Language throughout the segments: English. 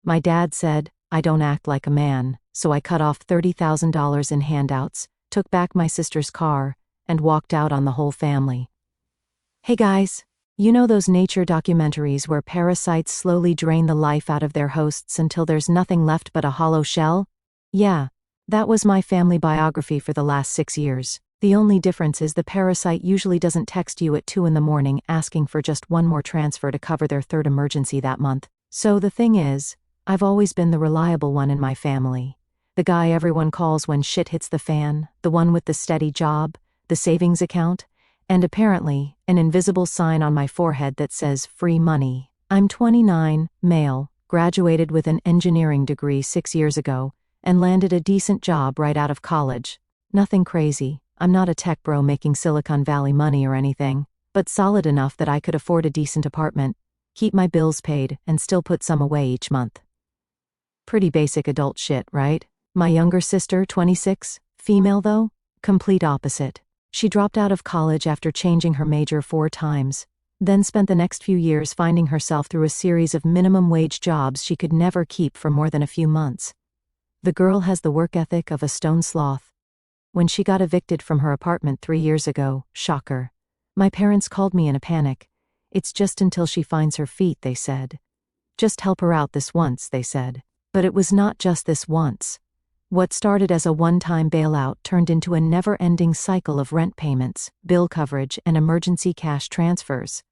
My dad said, I don't act like a man, so I cut off $30,000 in handouts, took back my sister's car, and walked out on the whole family. Hey guys, you know those nature documentaries where parasites slowly drain the life out of their hosts until there's nothing left but a hollow shell? Yeah, that was my family biography for the last 6 years. The only difference is the parasite usually doesn't text you at 2 in the morning asking for just one more transfer to cover their third emergency that month. So the thing is, I've always been the reliable one in my family. The guy everyone calls when shit hits the fan, the one with the steady job, the savings account, and apparently, an invisible sign on my forehead that says free money. I'm 29, male, graduated with an engineering degree 6 years ago, and landed a decent job right out of college. Nothing crazy, I'm not a tech bro making Silicon Valley money or anything, but solid enough that I could afford a decent apartment, keep my bills paid, and still put some away each month. Pretty basic adult shit, right? My younger sister, 26, female though, complete opposite. She dropped out of college after changing her major 4 times, then spent the next few years finding herself through a series of minimum wage jobs she could never keep for more than a few months. The girl has the work ethic of a stone sloth. When she got evicted from her apartment 3 years ago, shocker, my parents called me in a panic. It's just until she finds her feet, they said. Just help her out this once, they said. But it was not just this once. What started as a one-time bailout turned into a never-ending cycle of rent payments, bill coverage, and emergency cash transfers.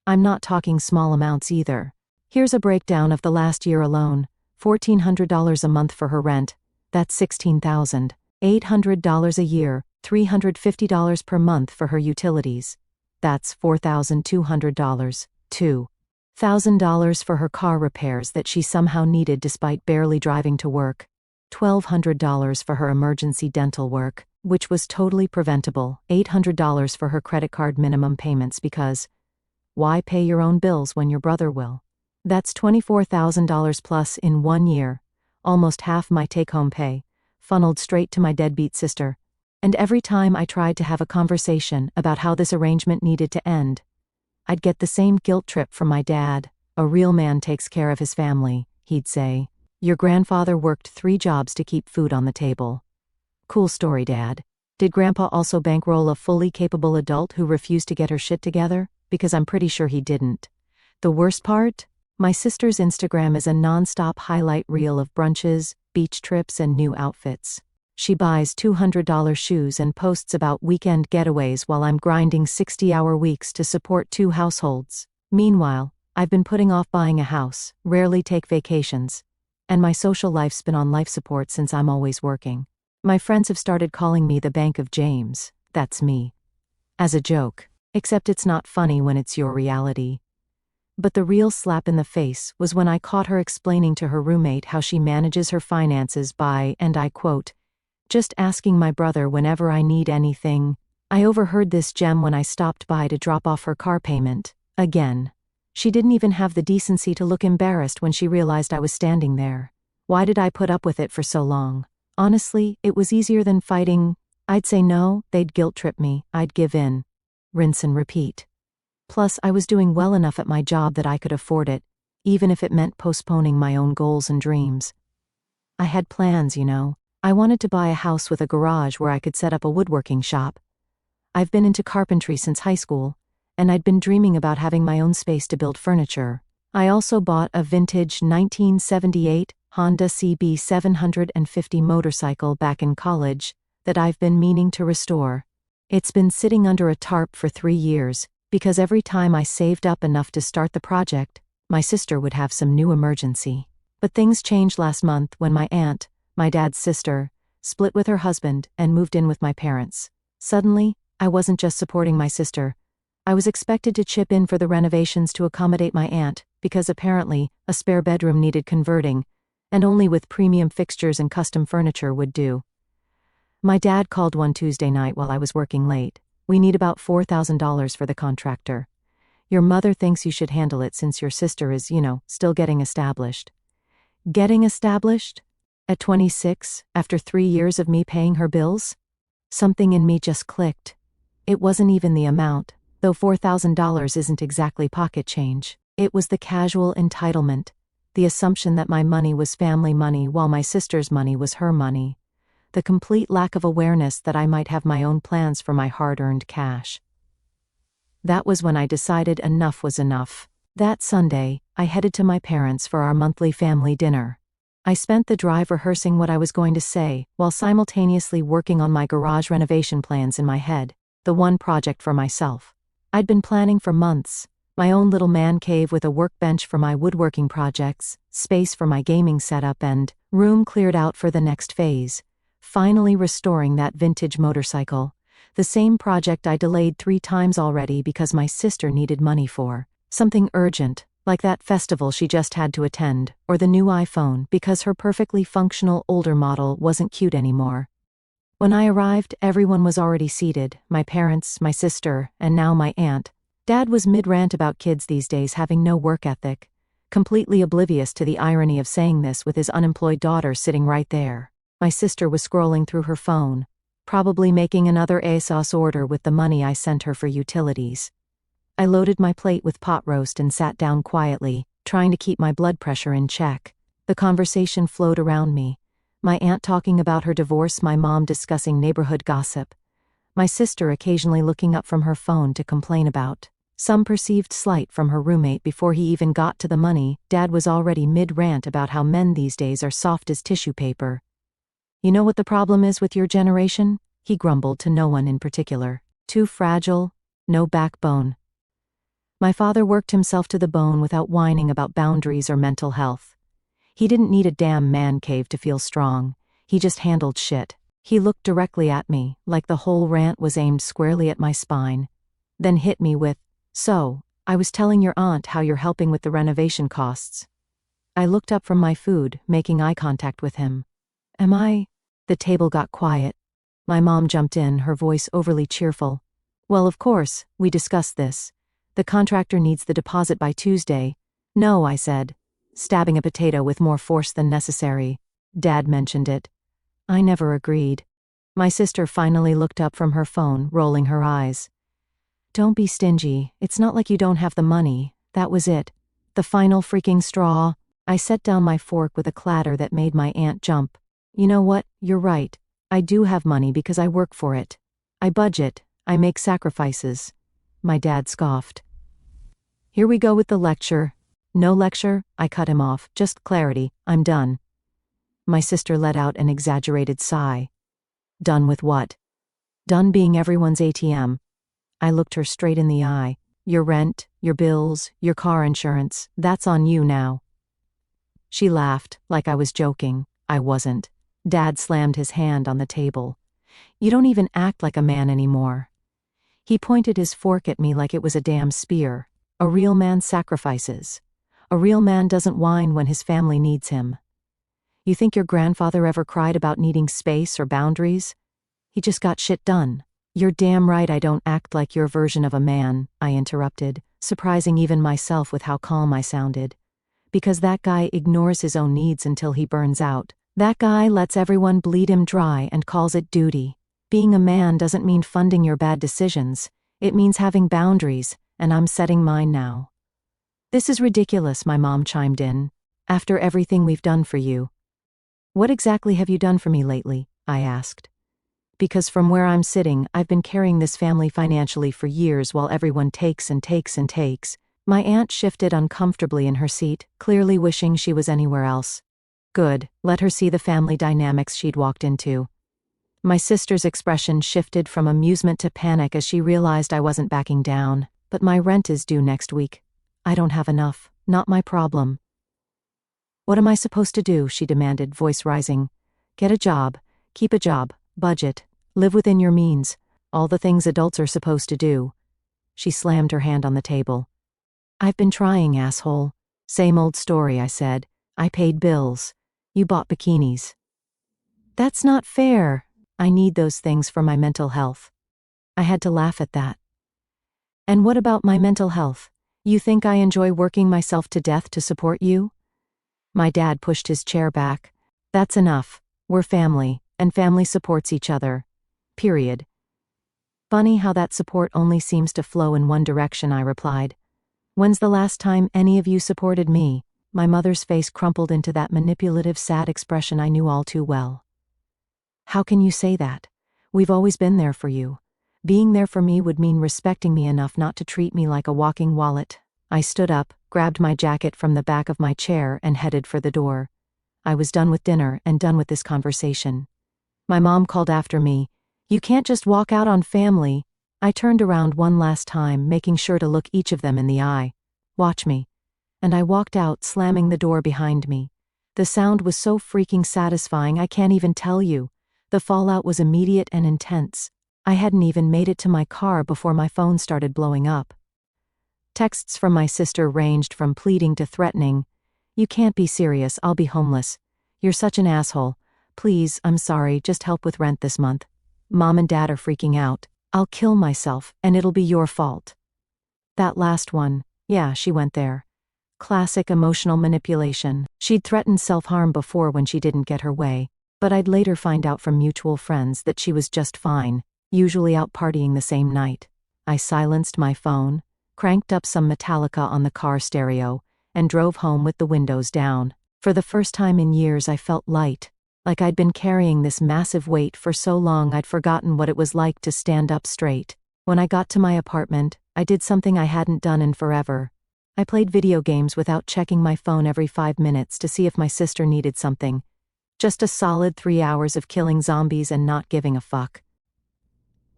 I'm not talking small amounts either. Here's a breakdown of the last year alone. $1,400 a month for her rent. That's $16,800 a year, $350 per month for her utilities. That's $4,200. $2,000 for her car repairs that she somehow needed despite barely driving to work. $1,200 for her emergency dental work, which was totally preventable. $800 for her credit card minimum payments because why pay your own bills when your brother will? That's $24,000 plus in 1 year, almost half my take-home pay, funneled straight to my deadbeat sister. And every time I tried to have a conversation about how this arrangement needed to end, I'd get the same guilt trip from my dad. A real man takes care of his family, he'd say. Your grandfather worked 3 jobs to keep food on the table. Cool story, Dad. Did Grandpa also bankroll a fully capable adult who refused to get her shit together? Because I'm pretty sure he didn't. The worst part? My sister's Instagram is a non-stop highlight reel of brunches, beach trips, and new outfits. She buys $200 shoes and posts about weekend getaways while I'm grinding 60-hour weeks to support 2 households. Meanwhile, I've been putting off buying a house, rarely take vacations, and my social life's been on life support since I'm always working. My friends have started calling me the Bank of James, that's me. As a joke, except it's not funny when it's your reality. But the real slap in the face was when I caught her explaining to her roommate how she manages her finances by, and I quote, just asking my brother whenever I need anything. I overheard this gem when I stopped by to drop off her car payment. Again. She didn't even have the decency to look embarrassed when she realized I was standing there. Why did I put up with it for so long? Honestly, it was easier than fighting. I'd say no, they'd guilt trip me, I'd give in. Rinse and repeat. Plus, I was doing well enough at my job that I could afford it, even if it meant postponing my own goals and dreams. I had plans, you know. I wanted to buy a house with a garage where I could set up a woodworking shop. I've been into carpentry since high school, and I'd been dreaming about having my own space to build furniture. I also bought a vintage 1978 Honda CB 750 motorcycle back in college that I've been meaning to restore. It's been sitting under a tarp for 3 years, because every time I saved up enough to start the project, my sister would have some new emergency. But things changed last month when my aunt, my dad's sister, split with her husband and moved in with my parents. Suddenly, I wasn't just supporting my sister. I was expected to chip in for the renovations to accommodate my aunt, because apparently, a spare bedroom needed converting, and only with premium fixtures and custom furniture would do. My dad called one Tuesday night while I was working late. We need about $4,000 for the contractor. Your mother thinks you should handle it since your sister is, still getting established. Getting established? At 26, after 3 years of me paying her bills? Something in me just clicked. It wasn't even the amount, though $4,000 isn't exactly pocket change. It was the casual entitlement. The assumption that my money was family money while my sister's money was her money. The complete lack of awareness that I might have my own plans for my hard-earned cash. That was when I decided enough was enough. That Sunday, I headed to my parents' for our monthly family dinner. I spent the drive rehearsing what I was going to say, while simultaneously working on my garage renovation plans in my head, the one project for myself. I'd been planning for months. My own little man cave with a workbench for my woodworking projects, space for my gaming setup, and room cleared out for the next phase. Finally restoring that vintage motorcycle. The same project I delayed 3 times already because my sister needed money for. Something urgent, like that festival she just had to attend, or the new iPhone because her perfectly functional older model wasn't cute anymore. When I arrived, everyone was already seated, my parents, my sister, and now my aunt. Dad was mid-rant about kids these days having no work ethic, completely oblivious to the irony of saying this with his unemployed daughter sitting right there. My sister was scrolling through her phone, probably making another ASOS order with the money I sent her for utilities. I loaded my plate with pot roast and sat down quietly, trying to keep my blood pressure in check. The conversation flowed around me. My aunt talking about her divorce, my mom discussing neighborhood gossip, my sister occasionally looking up from her phone to complain about some perceived slight from her roommate before he even got to the money. Dad was already mid-rant about how men these days are soft as tissue paper. You know what the problem is with your generation? He grumbled to no one in particular. Too fragile, no backbone. My father worked himself to the bone without whining about boundaries or mental health. He didn't need a damn man cave to feel strong. He just handled shit. He looked directly at me, like the whole rant was aimed squarely at my spine, then hit me with, "So, I was telling your aunt how you're helping with the renovation costs." I looked up from my food, making eye contact with him. "Am I?" The table got quiet. My mom jumped in, her voice overly cheerful. "Well, of course, we discussed this. The contractor needs the deposit by Tuesday." "No," I said, stabbing a potato with more force than necessary. "Dad mentioned it." I never agreed. My sister finally looked up from her phone, rolling her eyes. "Don't be stingy. It's not like you don't have the money. That was it. The final freaking straw." I set down my fork with a clatter that made my aunt jump. "You know what? You're right. I do have money because I work for it. I budget. I make sacrifices." My dad scoffed. "Here we go with the lecture." "No lecture," I cut him off. "Just clarity. I'm done." My sister let out an exaggerated sigh. "Done with what?" "Done being everyone's ATM." I looked her straight in the eye. "Your rent, your bills, your car insurance, that's on you now." She laughed, like I was joking. I wasn't. Dad slammed his hand on the table. "You don't even act like a man anymore." He pointed his fork at me like it was a damn spear. "A real man sacrifices. A real man doesn't whine when his family needs him. You think your grandfather ever cried about needing space or boundaries? He just got shit done." "You're damn right I don't act like your version of a man," I interrupted, surprising even myself with how calm I sounded. "Because that guy ignores his own needs until he burns out. That guy lets everyone bleed him dry and calls it duty. Being a man doesn't mean funding your bad decisions. It means having boundaries, and I'm setting mine now." "This is ridiculous," my mom chimed in. "After everything we've done for you." "What exactly have you done for me lately?" I asked. Because from where I'm sitting, I've been carrying this family financially for years while everyone takes and takes and takes. My aunt shifted uncomfortably in her seat, clearly wishing she was anywhere else. Good, let her see the family dynamics she'd walked into. My sister's expression shifted from amusement to panic as she realized I wasn't backing down. "But my rent is due next week. I don't have enough. Not my problem." "What am I supposed to do?" she demanded, voice rising. "Get a job. Keep a job. Budget. Live within your means. All the things adults are supposed to do." She slammed her hand on the table. "I've been trying, asshole." "Same old story," I said. "I paid bills. You bought bikinis." "That's not fair." "I need those things for my mental health." I had to laugh at that. "And what about my mental health? You think I enjoy working myself to death to support you?" My dad pushed his chair back. "That's enough. We're family, and family supports each other. Period." "Funny how that support only seems to flow in one direction," I replied. "When's the last time any of you supported me?" My mother's face crumpled into that manipulative, sad expression I knew all too well. How can you say that? We've always been there for you. Being there for me would mean respecting me enough not to treat me like a walking wallet. I stood up, grabbed my jacket from the back of my chair, and headed for the door. I was done with dinner and done with this conversation. My mom called after me, "You can't just walk out on family." I turned around one last time, making sure to look each of them in the eye. "Watch me." And I walked out, slamming the door behind me. The sound was so freaking satisfying I can't even tell you. The fallout was immediate and intense. I hadn't even made it to my car before my phone started blowing up. Texts from my sister ranged from pleading to threatening. "You can't be serious, I'll be homeless. You're such an asshole. Please, I'm sorry, just help with rent this month. Mom and Dad are freaking out. I'll kill myself, and it'll be your fault." That last one, yeah, she went there. Classic emotional manipulation. She'd threatened self-harm before when she didn't get her way, but I'd later find out from mutual friends that she was just fine, usually out partying the same night. I silenced my phone, cranked up some Metallica on the car stereo, and drove home with the windows down. For the first time in years I felt light, like I'd been carrying this massive weight for so long I'd forgotten what it was like to stand up straight. When I got to my apartment, I did something I hadn't done in forever. I played video games without checking my phone every 5 minutes to see if my sister needed something. Just a solid 3 hours of killing zombies and not giving a fuck.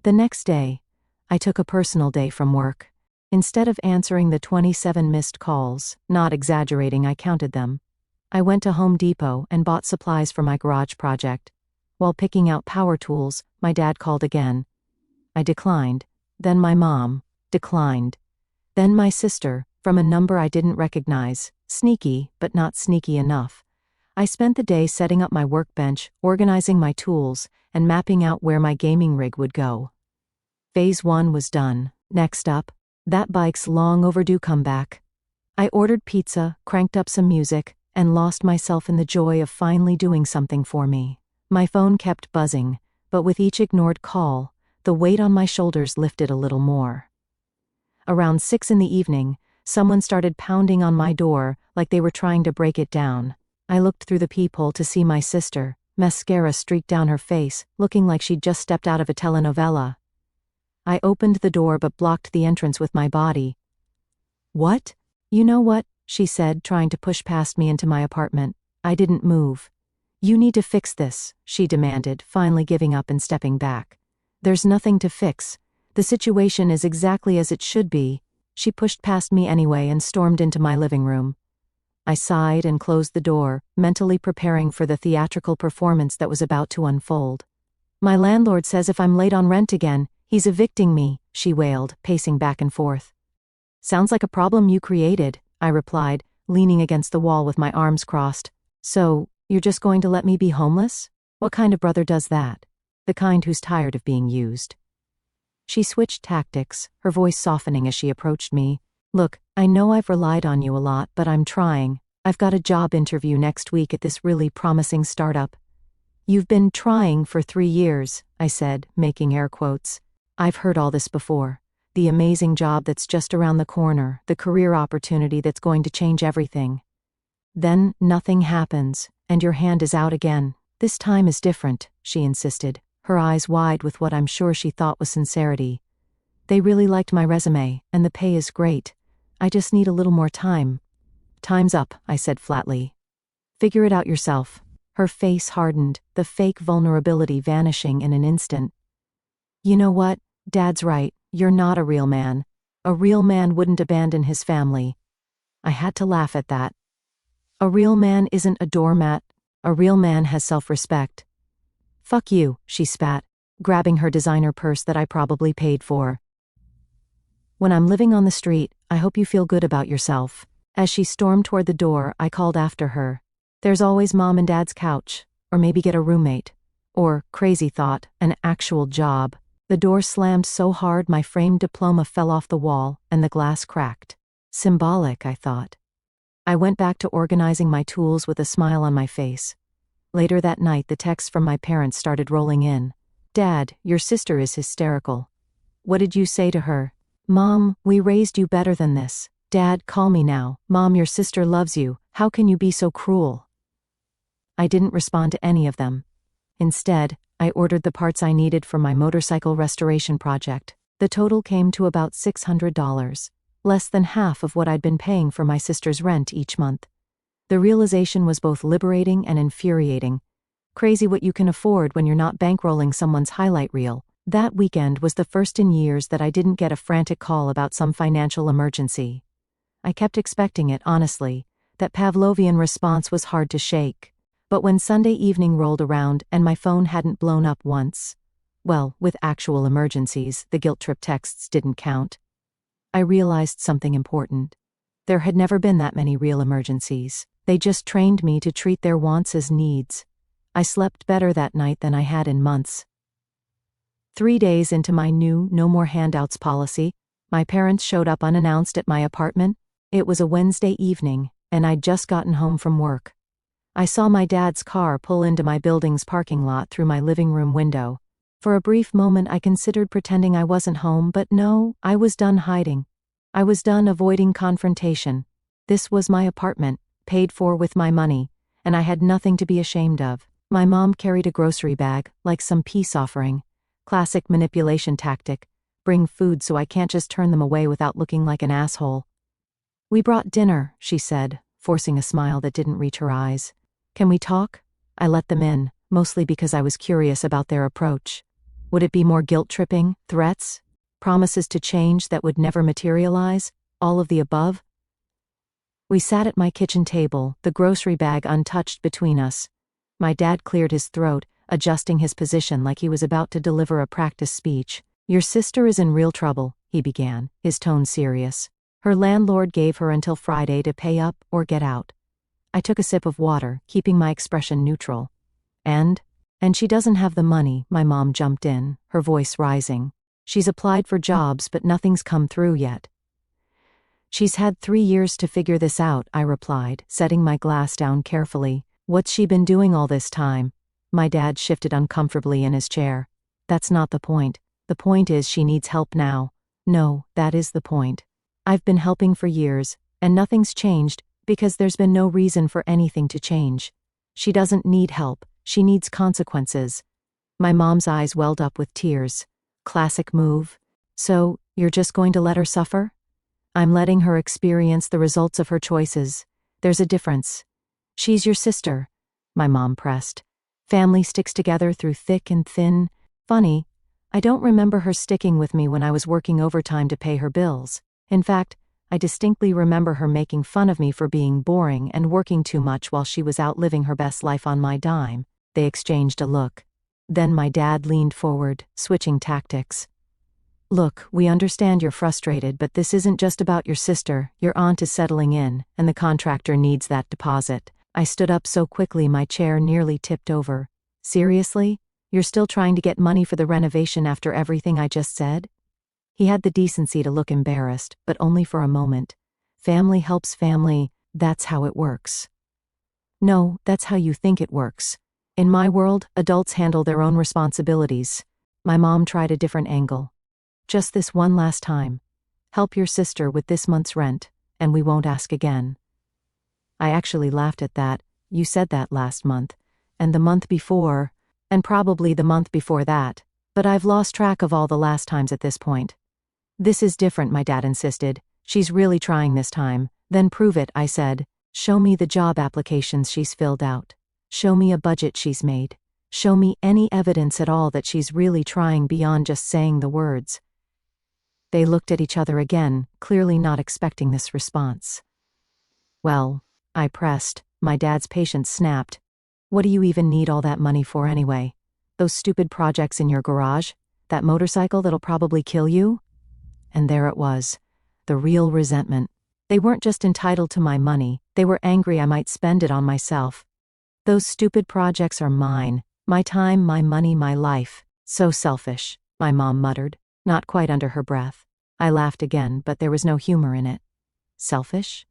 The next day, I took a personal day from work. Instead of answering the 27 missed calls, not exaggerating, I counted them. I went to Home Depot and bought supplies for my garage project. While picking out power tools, my dad called again. I declined. Then my mom declined. Then my sister, from a number I didn't recognize, sneaky, but not sneaky enough. I spent the day setting up my workbench, organizing my tools, and mapping out where my gaming rig would go. Phase 1 was done. Next up, that bike's long overdue comeback. I ordered pizza, cranked up some music, and lost myself in the joy of finally doing something for me. My phone kept buzzing, but with each ignored call, the weight on my shoulders lifted a little more. Around 6 in the evening, someone started pounding on my door like they were trying to break it down. I looked through the peephole to see my sister, mascara streaked down her face, looking like she'd just stepped out of a telenovela. I opened the door but blocked the entrance with my body. "What?" "You know what?" she said, trying to push past me into my apartment. I didn't move. "You need to fix this," she demanded, finally giving up and stepping back. "There's nothing to fix. The situation is exactly as it should be." She pushed past me anyway and stormed into my living room. I sighed and closed the door, mentally preparing for the theatrical performance that was about to unfold. "My landlord says if I'm late on rent again, he's evicting me," she wailed, pacing back and forth. "Sounds like a problem you created," I replied, leaning against the wall with my arms crossed. "So, you're just going to let me be homeless? What kind of brother does that? The kind who's tired of being used." She switched tactics, her voice softening as she approached me. "Look, I know I've relied on you a lot, but I'm trying. I've got a job interview next week at this really promising startup." "You've been trying for 3 years," I said, making air quotes. "I've heard all this before. The amazing job that's just around the corner, the career opportunity that's going to change everything. Then nothing happens, and your hand is out again. This time is different," she insisted, her eyes wide with what I'm sure she thought was sincerity. "They really liked my resume, and the pay is great. I just need a little more time." "Time's up," I said flatly. "Figure it out yourself." Her face hardened, the fake vulnerability vanishing in an instant. "You know what? Dad's right. You're not a real man. A real man wouldn't abandon his family." I had to laugh at that. "A real man isn't a doormat. A real man has self-respect." "Fuck you," she spat, grabbing her designer purse that I probably paid for. "When I'm living on the street, I hope you feel good about yourself." As she stormed toward the door, I called after her. "There's always Mom and Dad's couch. Or maybe get a roommate. Or, crazy thought, an actual job." The door slammed so hard my framed diploma fell off the wall, and the glass cracked. Symbolic, I thought. I went back to organizing my tools with a smile on my face. Later that night, the texts from my parents started rolling in. "Dad, your sister is hysterical." "What did you say to her?" "Mom, we raised you better than this." "Dad, call me now." "Mom, your sister loves you. How can you be so cruel?" I didn't respond to any of them. Instead, I ordered the parts I needed for my motorcycle restoration project. The total came to about $600, less than half of what I'd been paying for my sister's rent each month. The realization was both liberating and infuriating. Crazy what you can afford when you're not bankrolling someone's highlight reel. That weekend was the first in years that I didn't get a frantic call about some financial emergency. I kept expecting it, honestly. That Pavlovian response was hard to shake. But when Sunday evening rolled around and my phone hadn't blown up once, well, with actual emergencies, the guilt trip texts didn't count, I realized something important. There had never been that many real emergencies. They just trained me to treat their wants as needs. I slept better that night than I had in months. 3 days into my new no more handouts policy, my parents showed up unannounced at my apartment. It was a Wednesday evening, and I'd just gotten home from work. I saw my dad's car pull into my building's parking lot through my living room window. For a brief moment I considered pretending I wasn't home, but no, I was done hiding. I was done avoiding confrontation. This was my apartment, paid for with my money, and I had nothing to be ashamed of. My mom carried a grocery bag, like some peace offering. Classic manipulation tactic. Bring food so I can't just turn them away without looking like an asshole. "We brought dinner," she said, forcing a smile that didn't reach her eyes. "Can we talk?" I let them in, mostly because I was curious about their approach. Would it be more guilt-tripping, threats, promises to change that would never materialize, all of the above? We sat at my kitchen table, the grocery bag untouched between us. My dad cleared his throat, adjusting his position like he was about to deliver a practice speech. "Your sister is in real trouble," he began, his tone serious. "Her landlord gave her until Friday to pay up or get out." I took a sip of water, keeping my expression neutral. And she doesn't have the money," my mom jumped in, her voice rising. "She's applied for jobs but nothing's come through yet." "She's had 3 years to figure this out," I replied, setting my glass down carefully. "What's she been doing all this time?" My dad shifted uncomfortably in his chair. "That's not the point. The point is she needs help now." "No, that is the point. I've been helping for years, and nothing's changed, because there's been no reason for anything to change. She doesn't need help, she needs consequences." My mom's eyes welled up with tears. Classic move. "So, you're just going to let her suffer?" "I'm letting her experience the results of her choices. There's a difference. She's your sister," my mom pressed. "Family sticks together through thick and thin. Funny, I don't remember her sticking with me when I was working overtime to pay her bills. In fact, I distinctly remember her making fun of me for being boring and working too much while she was out living her best life on my dime." They exchanged a look. Then my dad leaned forward, switching tactics. "Look, we understand you're frustrated, but this isn't just about your sister. Your aunt is settling in, and the contractor needs that deposit." I stood up so quickly my chair nearly tipped over. "Seriously? You're still trying to get money for the renovation after everything I just said?" He had the decency to look embarrassed, but only for a moment. "Family helps family, that's how it works." "No, that's how you think it works. In my world, adults handle their own responsibilities." My mom tried a different angle. "Just this one last time. Help your sister with this month's rent, and we won't ask again." I actually laughed at that. "You said that last month, and the month before, and probably the month before that, but I've lost track of all the last times at this point." "This is different," my dad insisted. "She's really trying this time." "Then prove it," I said. "Show me the job applications she's filled out. Show me a budget she's made. Show me any evidence at all that she's really trying beyond just saying the words." They looked at each other again, clearly not expecting this response. "Well," I pressed. My dad's patience snapped. "What do you even need all that money for anyway? Those stupid projects in your garage? That motorcycle that'll probably kill you?" And there it was. The real resentment. They weren't just entitled to my money, they were angry I might spend it on myself. "Those stupid projects are mine. My time, my money, my life. So selfish," my mom muttered, not quite under her breath. I laughed again, but there was no humor in it. "Selfish?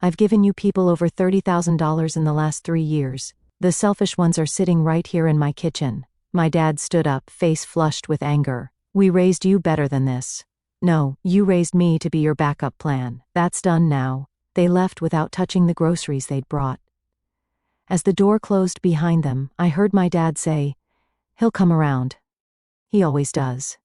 I've given you people over $30,000 in the last 3 years. The selfish ones are sitting right here in my kitchen." My dad stood up, face flushed with anger. "We raised you better than this. No, you raised me to be your backup plan. That's done now. They left without touching the groceries they'd brought. As the door closed behind them, I heard my dad say, "He'll come around. He always does."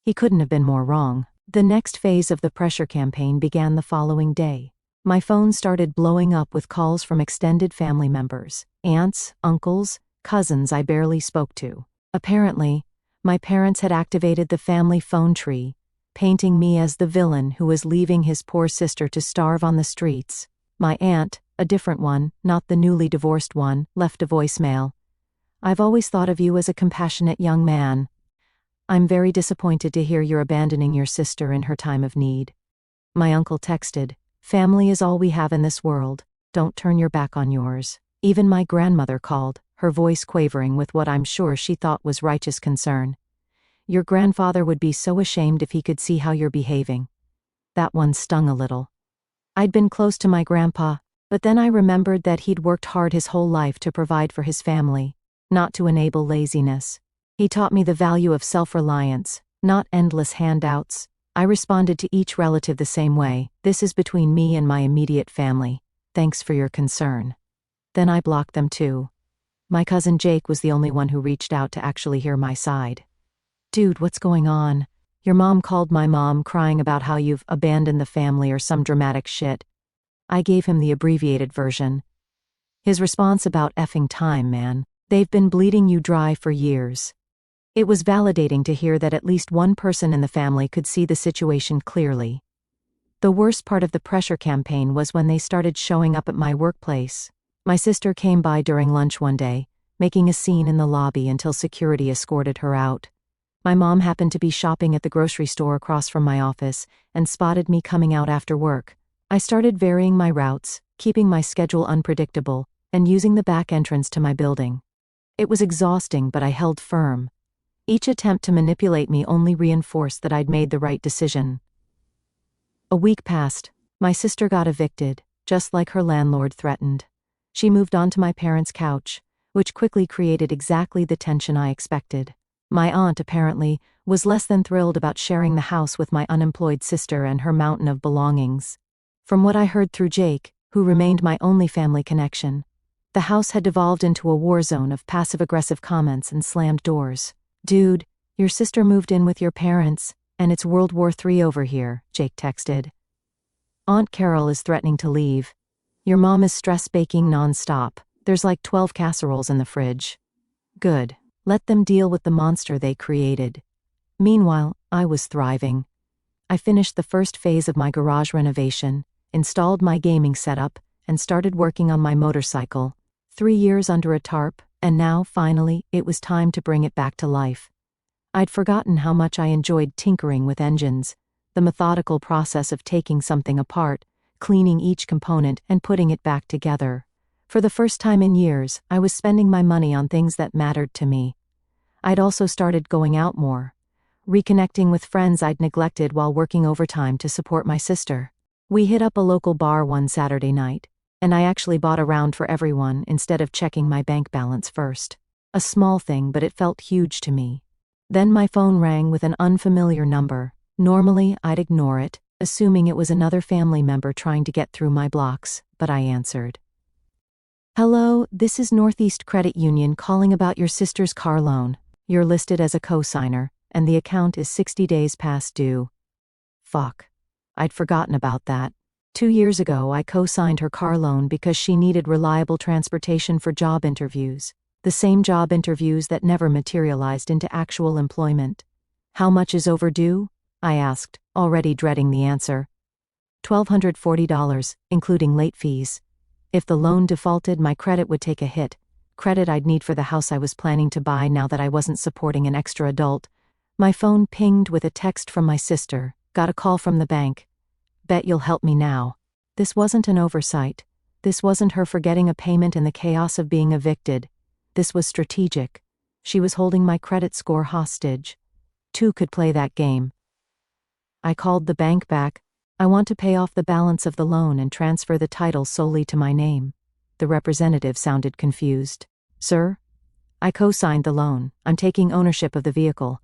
He couldn't have been more wrong. The next phase of the pressure campaign began the following day. My phone started blowing up with calls from extended family members, aunts, uncles, cousins I barely spoke to. Apparently, my parents had activated the family phone tree, painting me as the villain who was leaving his poor sister to starve on the streets. My aunt, a different one, not the newly divorced one, left a voicemail. "I've always thought of you as a compassionate young man. I'm very disappointed to hear you're abandoning your sister in her time of need." My uncle texted, "Family is all we have in this world. Don't turn your back on yours." Even my grandmother called, her voice quavering with what I'm sure she thought was righteous concern. "Your grandfather would be so ashamed if he could see how you're behaving." That one stung a little. I'd been close to my grandpa, but then I remembered that he'd worked hard his whole life to provide for his family, not to enable laziness. He taught me the value of self-reliance, not endless handouts. I responded to each relative the same way: "This is between me and my immediate family. Thanks for your concern." Then I blocked them too. My cousin Jake was the only one who reached out to actually hear my side. "Dude, what's going on? Your mom called my mom crying about how you've abandoned the family or some dramatic shit." I gave him the abbreviated version. His response about effing time, man. "They've been bleeding you dry for years." It was validating to hear that at least one person in the family could see the situation clearly. The worst part of the pressure campaign was when they started showing up at my workplace. My sister came by during lunch one day, making a scene in the lobby until security escorted her out. My mom happened to be shopping at the grocery store across from my office and spotted me coming out after work. I started varying my routes, keeping my schedule unpredictable, and using the back entrance to my building. It was exhausting, but I held firm. Each attempt to manipulate me only reinforced that I'd made the right decision. A week passed. My sister got evicted, just like her landlord threatened. She moved onto my parents' couch, which quickly created exactly the tension I expected. My aunt, apparently, was less than thrilled about sharing the house with my unemployed sister and her mountain of belongings. From what I heard through Jake, who remained my only family connection, the house had devolved into a war zone of passive-aggressive comments and slammed doors. "Dude, your sister moved in with your parents, and it's World War III over here," Jake texted. "Aunt Carol is threatening to leave. Your mom is stress baking nonstop. There's like 12 casseroles in the fridge." Good. Let them deal with the monster they created. Meanwhile, I was thriving. I finished the first phase of my garage renovation, installed my gaming setup, and started working on my motorcycle. 3 years under a tarp, and now, finally, it was time to bring it back to life. I'd forgotten how much I enjoyed tinkering with engines, the methodical process of taking something apart, cleaning each component, and putting it back together. For the first time in years, I was spending my money on things that mattered to me. I'd also started going out more, reconnecting with friends I'd neglected while working overtime to support my sister. We hit up a local bar one Saturday night, and I actually bought a round for everyone instead of checking my bank balance first. A small thing, but it felt huge to me. Then my phone rang with an unfamiliar number. Normally, I'd ignore it, assuming it was another family member trying to get through my blocks, but I answered. "Hello, this is Northeast Credit Union calling about your sister's car loan. You're listed as a co-signer, and the account is 60 days past due." Fuck. I'd forgotten about that. 2 years ago, I co-signed her car loan because she needed reliable transportation for job interviews. The same job interviews that never materialized into actual employment. "How much is overdue?" I asked, already dreading the answer. $1,240, including late fees. If the loan defaulted, my credit would take a hit. Credit I'd need for the house I was planning to buy now that I wasn't supporting an extra adult. My phone pinged with a text from my sister. "Got a call from the bank. Bet you'll help me now." This wasn't an oversight. This wasn't her forgetting a payment in the chaos of being evicted. This was strategic. She was holding my credit score hostage. Two could play that game. I called the bank back. "I want to pay off the balance of the loan and transfer the title solely to my name." The representative sounded confused. "Sir? I co-signed the loan. I'm taking ownership of the vehicle.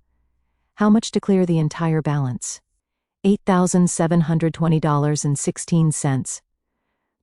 How much to clear the entire balance?" $8,720.16.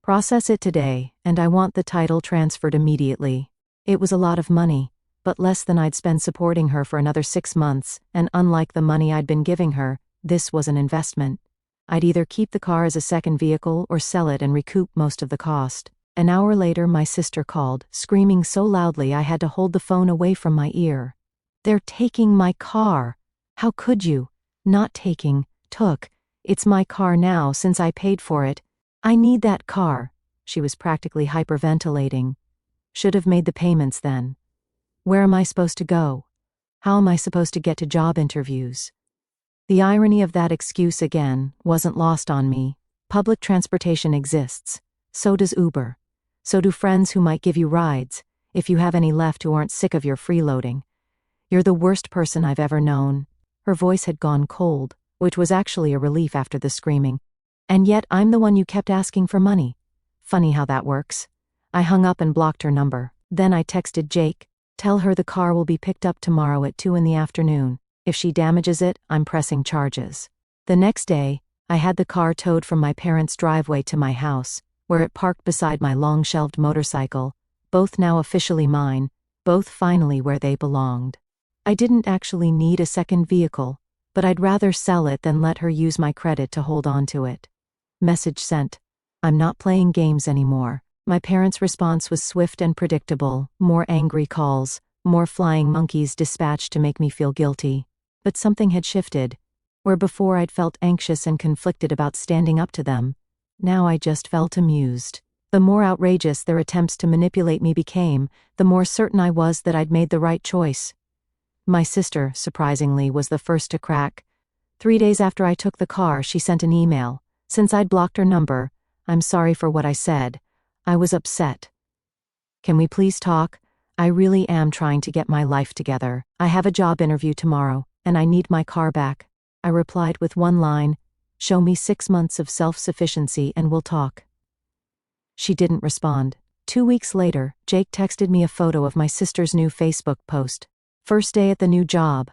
Process it today, and I want the title transferred immediately. It was a lot of money, but less than I'd spend supporting her for another 6 months, and unlike the money I'd been giving her, this was an investment. I'd either keep the car as a second vehicle or sell it and recoup most of the cost. An hour later, my sister called, screaming so loudly I had to hold the phone away from my ear. "They're taking my car. How could you?" "Not taking, took. It's my car now since I paid for it. I need that car." She was practically hyperventilating. "Should have made the payments then. Where am I supposed to go? How am I supposed to get to job interviews?" The irony of that excuse again wasn't lost on me. Public transportation exists. So does Uber. So do friends who might give you rides, if you have any left who aren't sick of your freeloading. "You're the worst person I've ever known." Her voice had gone cold, which was actually a relief after the screaming. "And yet I'm the one you kept asking for money. Funny how that works." I hung up and blocked her number. Then I texted Jake, "Tell her the car will be picked up tomorrow at 2 in the afternoon. If she damages it, I'm pressing charges." The next day, I had the car towed from my parents' driveway to my house, where it parked beside my long-shelved motorcycle, both now officially mine, both finally where they belonged. I didn't actually need a second vehicle, but I'd rather sell it than let her use my credit to hold on to it. Message sent. I'm not playing games anymore. My parents' response was swift and predictable, more angry calls, more flying monkeys dispatched to make me feel guilty. But something had shifted. Where before I'd felt anxious and conflicted about standing up to them, now I just felt amused. The more outrageous their attempts to manipulate me became, the more certain I was that I'd made the right choice. My sister, surprisingly, was the first to crack. 3 days after I took the car, she sent an email. Since I'd blocked her number, "I'm sorry for what I said. I was upset. Can we please talk? I really am trying to get my life together. I have a job interview tomorrow, and I need my car back." I replied with one line, "Show me 6 months of self-sufficiency and we'll talk." She didn't respond. 2 weeks later, Jake texted me a photo of my sister's new Facebook post. First day at the new job.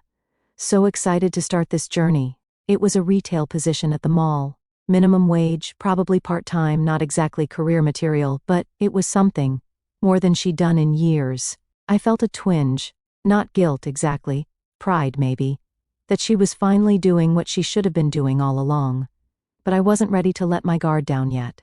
So excited to start this journey. It was a retail position at the mall. Minimum wage, probably part-time, not exactly career material, but it was something. More than she'd done in years. I felt a twinge. Not guilt exactly. Pride maybe. That she was finally doing what she should have been doing all along. But I wasn't ready to let my guard down yet.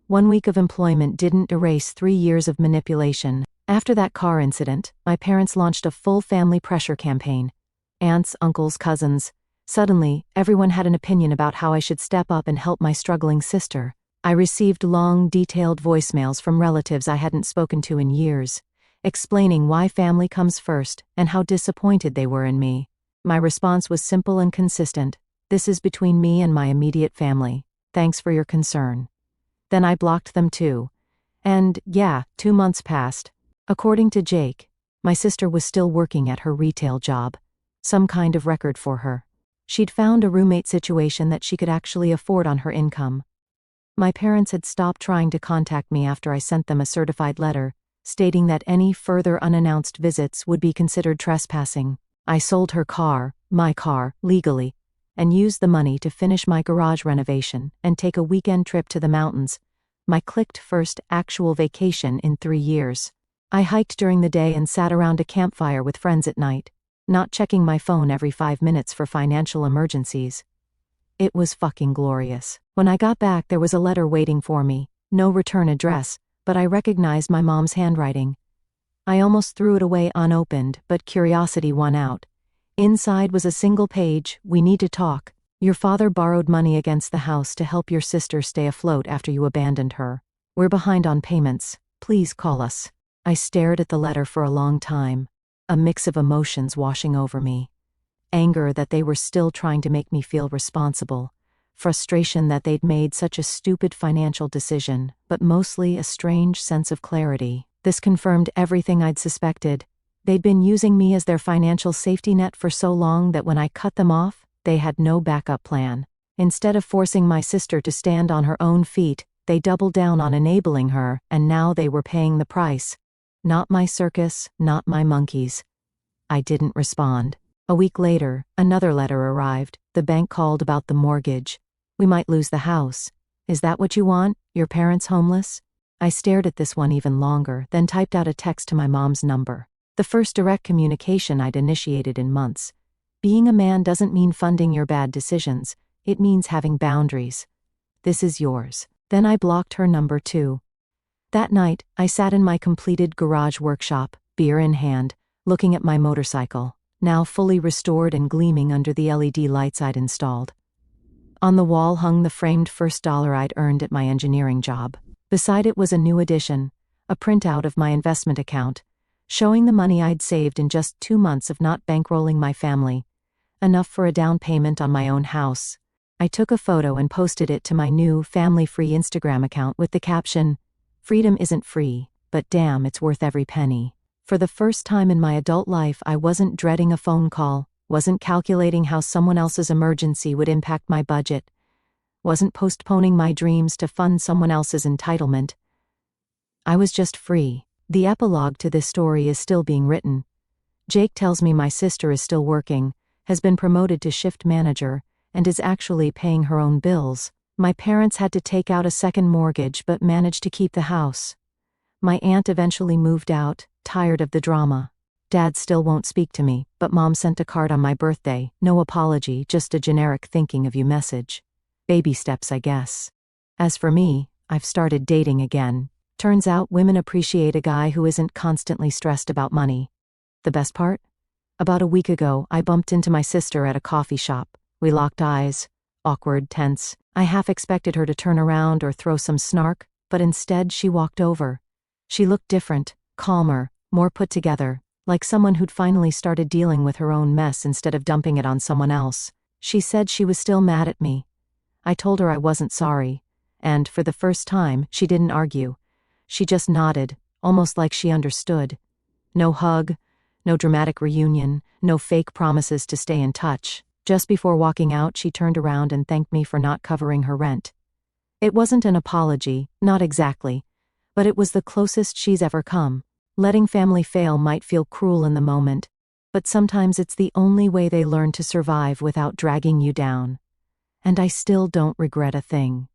1 week of employment didn't erase 3 years of manipulation. After that car incident, my parents launched a full family pressure campaign. Aunts, uncles, cousins. Suddenly, everyone had an opinion about how I should step up and help my struggling sister. I received long, detailed voicemails from relatives I hadn't spoken to in years, explaining why family comes first and how disappointed they were in me. My response was simple and consistent. "This is between me and my immediate family. Thanks for your concern." Then I blocked them too. And, yeah, 2 months passed. According to Jake, my sister was still working at her retail job. Some kind of record for her. She'd found a roommate situation that she could actually afford on her income. My parents had stopped trying to contact me after I sent them a certified letter, stating that any further unannounced visits would be considered trespassing. I sold her car, my car, legally, and used the money to finish my garage renovation and take a weekend trip to the mountains, my clicked first actual vacation in 3 years. I hiked during the day and sat around a campfire with friends at night, not checking my phone every 5 minutes for financial emergencies. It was fucking glorious. When I got back, there was a letter waiting for me, no return address, but I recognized my mom's handwriting. I almost threw it away unopened, but curiosity won out. Inside was a single page, "We need to talk. Your father borrowed money against the house to help your sister stay afloat after you abandoned her. We're behind on payments. Please call us." I stared at the letter for a long time, a mix of emotions washing over me. Anger that they were still trying to make me feel responsible, frustration that they'd made such a stupid financial decision, but mostly a strange sense of clarity. This confirmed everything I'd suspected. They'd been using me as their financial safety net for so long that when I cut them off, they had no backup plan. Instead of forcing my sister to stand on her own feet, they doubled down on enabling her, and now they were paying the price. Not my circus, not my monkeys. I didn't respond. A week later, another letter arrived. The bank called about the mortgage. We might lose the house. Is that what you want? Your parents homeless? I stared at this one even longer, then typed out a text to my mom's number. The first direct communication I'd initiated in months. Being a man doesn't mean funding your bad decisions, it means having boundaries. This is yours. Then I blocked her number too. That night, I sat in my completed garage workshop, beer in hand, looking at my motorcycle, now fully restored and gleaming under the LED lights I'd installed. On the wall hung the framed first dollar I'd earned at my engineering job. Beside it was a new edition, a printout of my investment account, showing the money I'd saved in just 2 months of not bankrolling my family, enough for a down payment on my own house. I took a photo and posted it to my new, family-free Instagram account with the caption, "Freedom isn't free, but damn, it's worth every penny." For the first time in my adult life, I wasn't dreading a phone call, wasn't calculating how someone else's emergency would impact my budget, wasn't postponing my dreams to fund someone else's entitlement. I was just free. The epilogue to this story is still being written. Jake tells me my sister is still working, has been promoted to shift manager, and is actually paying her own bills. My parents had to take out a second mortgage but managed to keep the house. My aunt eventually moved out, tired of the drama. Dad still won't speak to me, but Mom sent a card on my birthday, no apology, just a generic thinking of you message. Baby steps, I guess. As for me, I've started dating again. Turns out women appreciate a guy who isn't constantly stressed about money. The best part? About a week ago, I bumped into my sister at a coffee shop. We locked eyes. Awkward, tense. I half expected her to turn around or throw some snark, but instead she walked over. She looked different, calmer, more put together, like someone who'd finally started dealing with her own mess instead of dumping it on someone else. She said she was still mad at me. I told her I wasn't sorry, and, for the first time, she didn't argue. She just nodded, almost like she understood. No hug, no dramatic reunion, no fake promises to stay in touch. Just before walking out, she turned around and thanked me for not covering her rent. It wasn't an apology, not exactly, but it was the closest she's ever come. Letting family fail might feel cruel in the moment, but sometimes it's the only way they learn to survive without dragging you down. And I still don't regret a thing.